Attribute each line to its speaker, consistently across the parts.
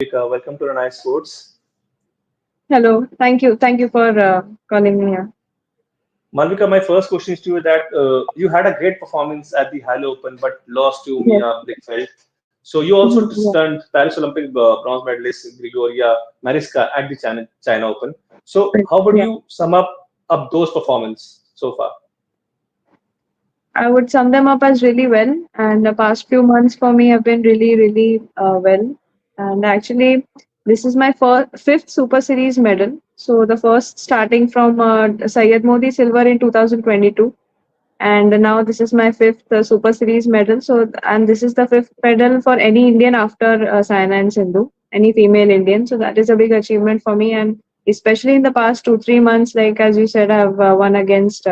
Speaker 1: Malvika. Welcome to the Nice Sports.
Speaker 2: Hello. Thank you for calling me here.
Speaker 1: Malvika, my first question is to you that you had a great performance at the Halle Open but lost to
Speaker 2: Yes.
Speaker 1: Mia Blichfeld. So you also
Speaker 2: Yeah.
Speaker 1: stunned Paris Olympic bronze medalist Grigoria Mariska at the China Open. So how would
Speaker 2: Yeah.
Speaker 1: you sum up those performances so far?
Speaker 2: I would sum them up as really well. And the past few months for me have been really well. And actually, this is my fifth Super Series medal. So the first starting from Syed Modi Silver in 2022. And now this is my fifth Super Series medal. So, and this is the fifth medal for any Indian after Saina and Sindhu, any female Indian. So that is a big achievement for me. And especially in the past 2 3 months, like as you said, I've won against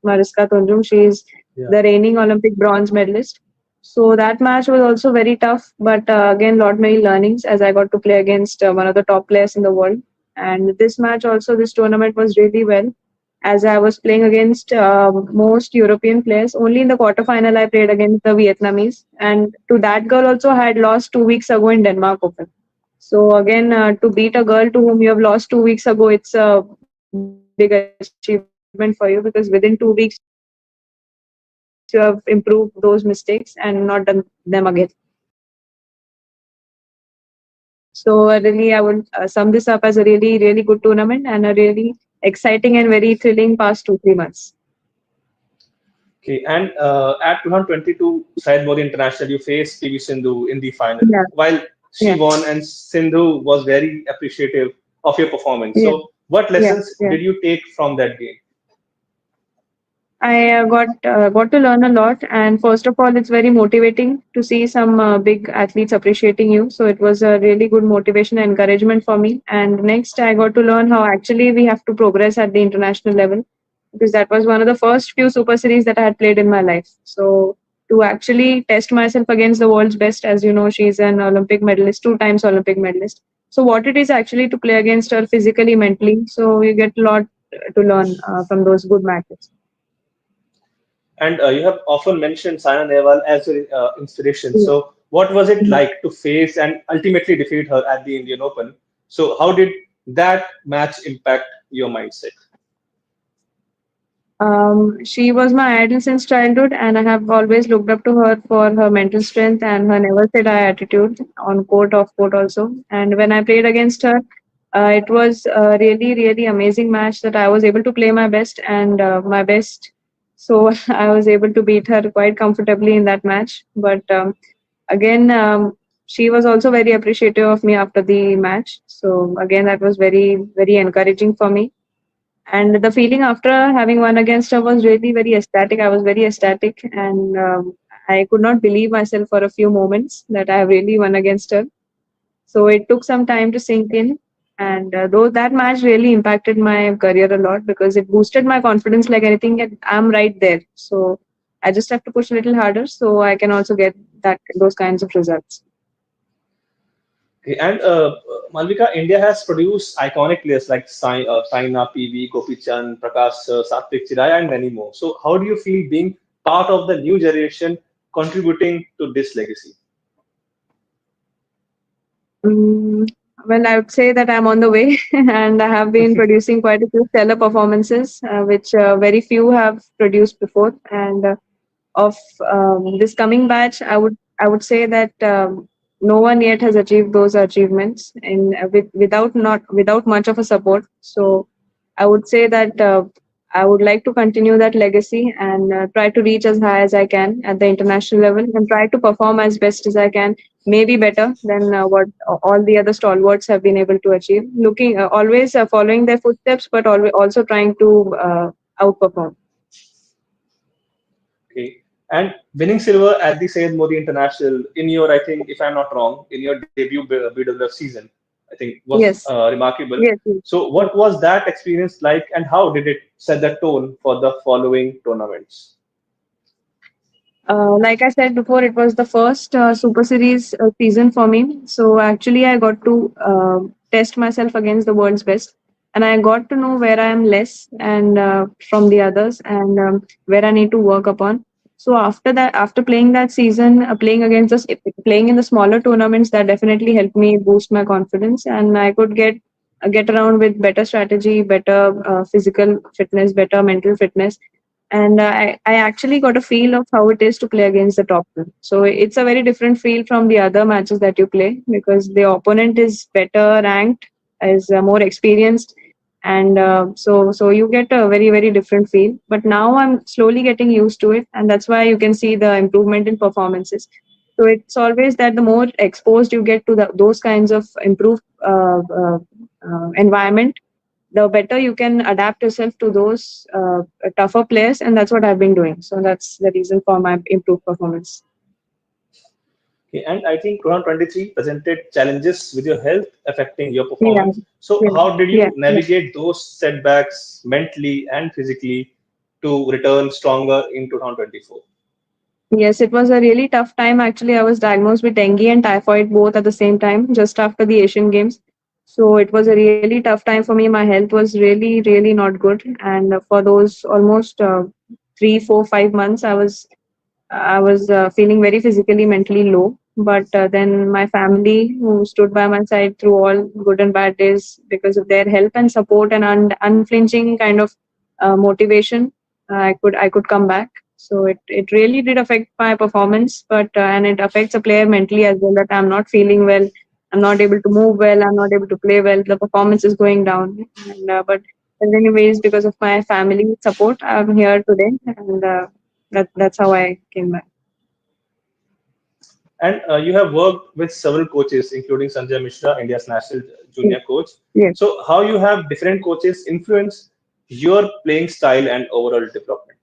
Speaker 2: Mariska Tunjung. She is
Speaker 1: Yeah.
Speaker 2: the reigning Olympic bronze medalist. So that match was also very tough, but again, lot many learnings as I got to play against one of the top players in the world. And this match also, this tournament was really well as I was playing against most European players. Only in the quarterfinal I played against the Vietnamese, and to that girl also I had lost 2 weeks ago in Denmark Open. So again, to beat a girl to whom you have lost 2 weeks ago, it's a big achievement for you because within 2 weeks you have improved those mistakes and not done them again. So really, I would sum this up as a really good tournament and a really exciting and very thrilling past 2 3 months.
Speaker 1: Okay, and at 2022 Syed Modi International, you faced PV Sindhu in the final.
Speaker 2: Yeah,
Speaker 1: While she
Speaker 2: yeah,
Speaker 1: won and Sindhu was very appreciative of your performance.
Speaker 2: yeah,
Speaker 1: So, what
Speaker 2: yeah,
Speaker 1: lessons
Speaker 2: yeah.
Speaker 1: did you take from that game?
Speaker 2: I got to learn a lot, and first of all, it's very motivating to see some big athletes appreciating you. So it was a really good motivation and encouragement for me. And next, I got to learn how actually we have to progress at the international level, because that was one of the first few Super Series that I had played in my life. So to actually test myself against the world's best, as you know, she's an Olympic medalist, 2 times Olympic medalist. So what it is actually to play against her physically, mentally. So you get a lot to learn from those good matches.
Speaker 1: And you have often mentioned Saina Nehwal as your inspiration. So, what was it like to face and ultimately defeat her at the Indian Open? So, how did that match impact your mindset?
Speaker 2: She was my idol since childhood, and I have always looked up to her for her mental strength and her never say die attitude on court, off court also. And when I played against her, it was a really amazing match that I was able to play my best and my best. So I was able to beat her quite comfortably in that match. But again, she was also very appreciative of me after the match. So again, that was very encouraging for me, and the feeling after having won against her was really very ecstatic. I was very ecstatic, and I could not believe myself for a few moments that I have really won against her. So it took some time to sink in. And though that match really impacted my career a lot because it boosted my confidence like anything, and I'm right there. So I just have to push a little harder so I can also get that those kinds of results.
Speaker 1: Okay, and Malvika, India has produced iconic players like Saina, PV, Gopi Chand, Prakash, Satvik Chiraya, and many more. So, how do you feel being part of the new generation contributing to this legacy?
Speaker 2: Mm, well, I would say that I'm on the way, and I have been producing quite a few stellar performances, which very few have produced before. And of this coming batch, I would say that no one yet has achieved those achievements in without much of a support. So I would say that I would like to continue that legacy and try to reach as high as I can at the international level and try to perform as best as I can, maybe better than what all the other stalwarts have been able to achieve. Looking always following their footsteps, but always also trying to outperform.
Speaker 1: Okay, and winning silver at the Syed Modi International in your, I think, if I'm not wrong, in your debut BWF season, I think was
Speaker 2: Yes,
Speaker 1: remarkable.
Speaker 2: yes, yes.
Speaker 1: So, what was that experience like, and how did it set the tone for the following tournaments?
Speaker 2: Like I said before, it was the first Super Series season for me. So actually, I got to test myself against the world's best, and I got to know where I am less and from the others, and where I need to work upon. So after that, after playing that season, playing in the smaller tournaments, that definitely helped me boost my confidence, and I could get around with better strategy, better physical fitness, better mental fitness, and I actually got a feel of how it is to play against the top one. So it's a very different feel from the other matches that you play, because the opponent is better ranked, is more experienced, and so you get a very different feel. But now I'm slowly getting used to it, and that's why you can see the improvement in performances. So it's always that the more exposed you get to those kinds of improved environment, the better you can adapt yourself to those tougher players, and that's what I've been doing. So that's the reason for my improved performance.
Speaker 1: Okay, and I think 2023 presented challenges with your health affecting your
Speaker 2: Yeah,
Speaker 1: performance. So,
Speaker 2: yeah,
Speaker 1: how did
Speaker 2: yeah.
Speaker 1: you navigate those setbacks mentally and physically to return stronger in 2024?
Speaker 2: Yes, it was a really tough time. Actually, I was diagnosed with dengue and typhoid both at the same time, just after the Asian Games. So it was a really tough time for me. My health was really not good, and for those almost 3, 4, 5 months, I was feeling very physically, mentally low. But then my family, who stood by my side through all good and bad days, because of their help and support and unflinching kind of motivation, I could come back. So it really did affect my performance, but and it affects a player mentally as well. That I'm not feeling well, I'm not able to move well, I'm not able to play well. The performance is going down, and but anyways, because of my family support, I'm here today, and that's how I came back.
Speaker 1: And you have worked with several coaches, including Sanjay Mishra, India's national
Speaker 2: Yes.
Speaker 1: junior coach.
Speaker 2: Yes.
Speaker 1: So, how you have different coaches influence your playing style and overall development?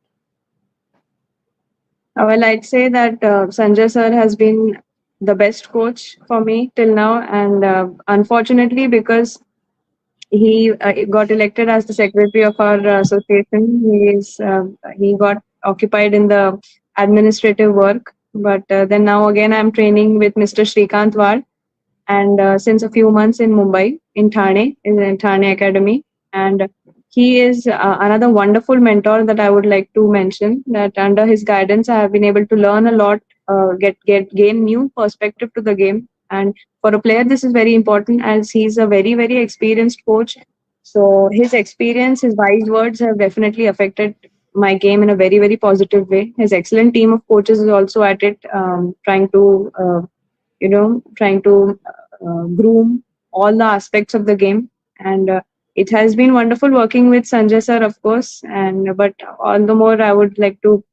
Speaker 2: Well, I'd say that Sanjay sir has been the best coach for me till now, and unfortunately, because he got elected as the secretary of our association, he got occupied in the administrative work. But then now again, I'm training with Mr. Shrikant Wad, and since a few months in Mumbai, in Thane Academy. And he is another wonderful mentor that I would like to mention. That under his guidance, I have been able to learn a lot, gain new perspective to the game. And for a player, this is very important, as he's a very experienced coach. So his experience, his wise words have definitely affected my game in a very positive way. His excellent team of coaches is also at it, trying to groom all the aspects of the game. And it has been wonderful working with Sanjay sir, of course. And but all the more, I would like to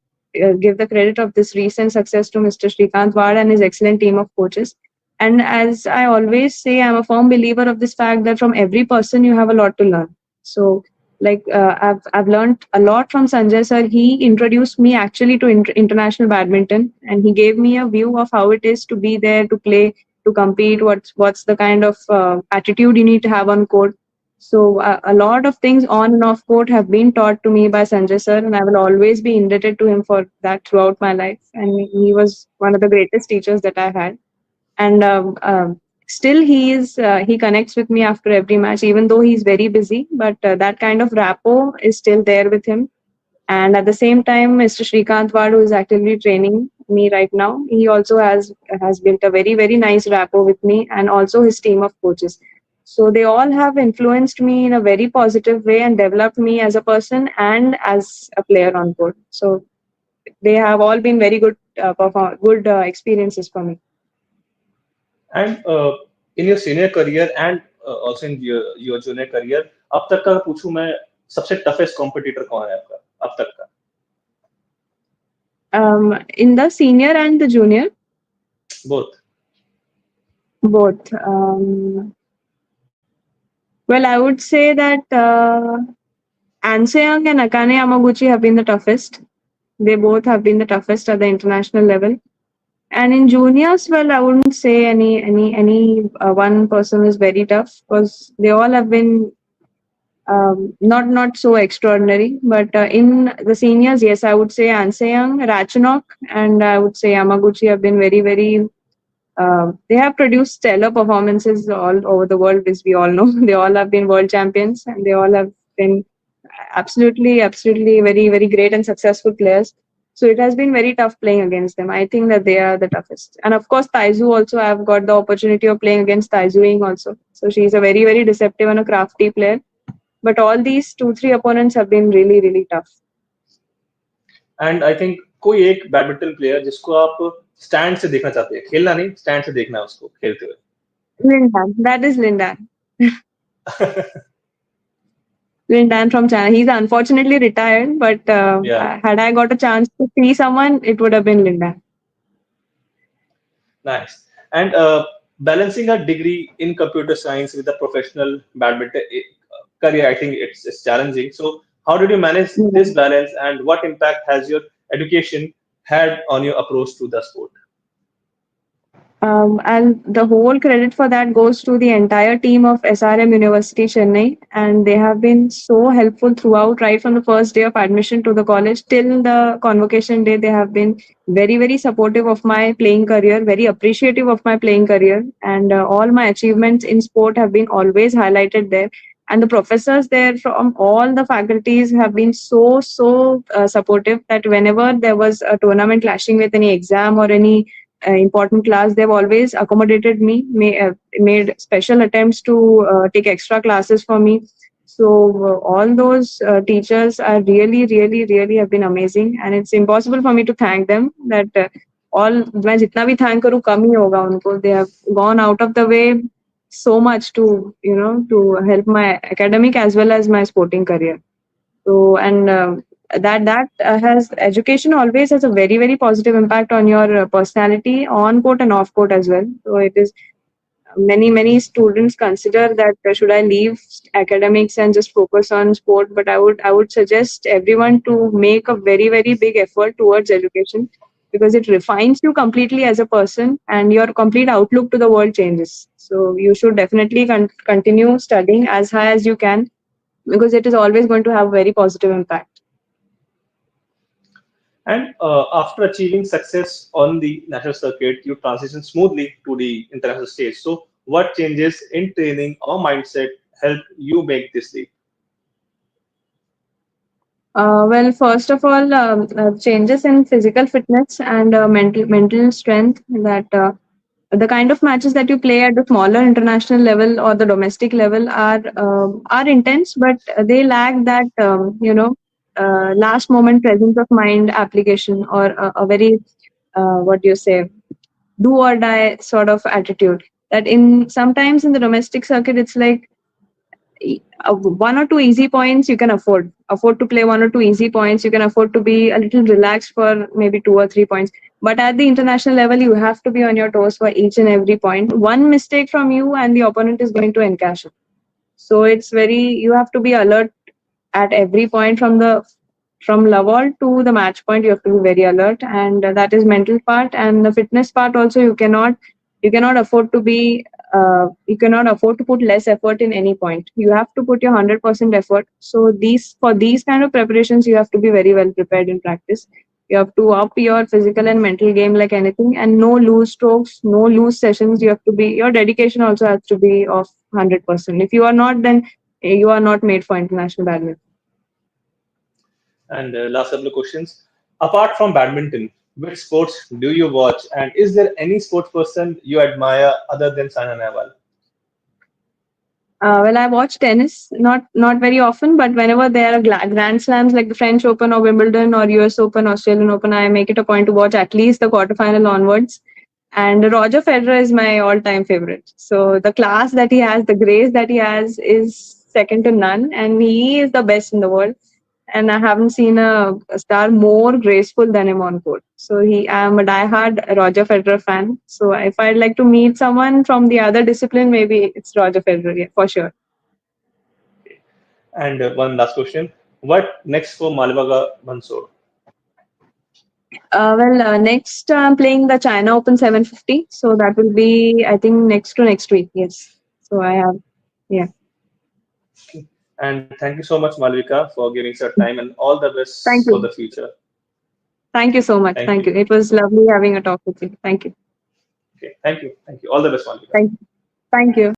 Speaker 2: give the credit of this recent success to Mr. Shrikant Wad and his excellent team of coaches. And as I always say, I'm a firm believer of this fact that from every person you have a lot to learn. So like I've learned a lot from Sanjay sir. He introduced me actually to international badminton, and he gave me a view of how it is to be there, to play, to compete. What's the kind of attitude you need to have on court. So a lot of things on and off court have been taught to me by Sanjay sir, and I will always be indebted to him for that throughout my life. And he was one of the greatest teachers that I had. And still he connects with me after every match, even though he's very busy. But that kind of rapport is still there with him. And at the same time, Mr. Shrikant Wad, who is actively training me right now, he also has built a very nice rapport with me, and also his team of coaches. So they all have influenced me in a very positive way and developed me as a person and as a player on court. So they have all been very good experiences for me.
Speaker 1: And in your senior career and also in your junior career, अब तक का पूछूं मैं सबसे toughest competitor कौन है आपका अब तक का?
Speaker 2: In the senior and the junior,
Speaker 1: Both.
Speaker 2: both. Well, I would say that Anseong and Akane Yamaguchi have been the toughest. They both have been the toughest at the international level. And in juniors, well, I wouldn't say any one person is very tough, because they all have been not so extraordinary. But in the seniors, yes, I would say Anseong, Ratchanok, and I would say Yamaguchi have been very. They have produced stellar performances all over the world, as we all know. They all have been world champions, and they all have been absolutely very great and successful players. So it has been very tough playing against them. I think that they are the toughest. And of course, Taizu also, I've got the opportunity of playing against Taizu Ying also. So she's a very, very deceptive and a crafty player. But all these two, three opponents have been really, really tough.
Speaker 1: And I think कोई एक badminton player जिसको आप stand से देखना चाहते हैं, खेलना नहीं, स्टैंड से देखना है उसको खेलते
Speaker 2: Lindan, that is Lindan.
Speaker 1: हुए.
Speaker 2: Lindan from China. He's unfortunately retired, but
Speaker 1: Yeah,
Speaker 2: had I got a chance to see someone, it would have been Lindan.
Speaker 1: nice. And balancing a degree in computer science with a professional badminton career, I think it's challenging. So, how did you manage
Speaker 2: Yeah.
Speaker 1: this balance, and what impact has your education had on your approach to the sport?
Speaker 2: And the whole credit for that goes to the entire team of SRM University Chennai, and they have been so helpful throughout, right from the first day of admission to the college till the convocation day. They have been very, very supportive of my playing career, very appreciative of my playing career, and all my achievements in sport have been always highlighted there. And the professors there from all the faculties have been so supportive that whenever there was a tournament clashing with any exam or any important class, they've always accommodated me, made special attempts to take extra classes for me. So all those teachers are really, really, really have been amazing, and it's impossible for me to thank them. That all मैं जितना भी thank करूँ कम ही होगा उनको. They have gone out of the way so much to to help my academic as well as my sporting career. So and that has education always has a very, very positive impact on your personality on court and off court as well. So it is many students consider that should I leave academics and just focus on sport, but I would suggest everyone to make a very, very big effort towards education, because it refines you completely as a person and your complete outlook to the world changes. So you should definitely continue studying as high as you can, because it is always going to have very positive impact.
Speaker 1: And after achieving success on the national circuit, you transition smoothly to the international stage. So, what changes in training or mindset help you make this leap?
Speaker 2: Well, first of all, changes in physical fitness and mental strength. That the kind of matches that you play at the smaller international level or the domestic level are intense, but they lack that last moment presence of mind application, or a very what do you say, do or die sort of attitude. That in sometimes in the domestic circuit, it's like one or two easy points you can afford to play one or two easy points, you can afford to be a little relaxed for maybe 2 or 3 points. But at the international level, you have to be on your toes for each and every point. One mistake from you and the opponent is going to encash it. So it's very, you have to be alert at every point, from love all to the match point. You have to be very alert, and that is mental part. And the fitness part also, you cannot afford to be you cannot afford to put less effort in any point. You have to put your 100% effort. So these kind of preparations, you have to be very well prepared in practice. You have to up your physical and mental game like anything, and no loose strokes, no loose sessions. You have to be, your dedication also has to be of 100%. If you are not, then you are not made for international badminton.
Speaker 1: And last couple of questions. Apart from badminton, which sports do you watch? And is there any sports person you admire other than Saina Nehwal?
Speaker 2: Well, I watch tennis, not very often, but whenever there are grand slams like the French Open or Wimbledon or US Open, Australian Open, I make it a point to watch at least the quarterfinal onwards. And Roger Federer is my all-time favorite. So the class that he has, the grace that he has, is second to none, and he is the best in the world. And I haven't seen a star more graceful than him on court. So I'm a diehard Roger Federer fan. So if I'd like to meet someone from the other discipline, maybe it's Roger Federer, yeah, for sure.
Speaker 1: And one last question. What next for Malvika Bansod?
Speaker 2: Next I'm playing the China Open 750. So that will be, I think, next to next week. Yes. So I have, yeah.
Speaker 1: And thank you so much, Malvika, for giving us your time and all the
Speaker 2: Thank
Speaker 1: best for
Speaker 2: you.
Speaker 1: the future.
Speaker 2: Thank you so much.
Speaker 1: Thank
Speaker 2: Thank
Speaker 1: you.
Speaker 2: you. It was lovely having a talk with you. Thank you.
Speaker 1: Okay, thank you. Thank you. All the best, Malvika.
Speaker 2: Thank you. Thank you.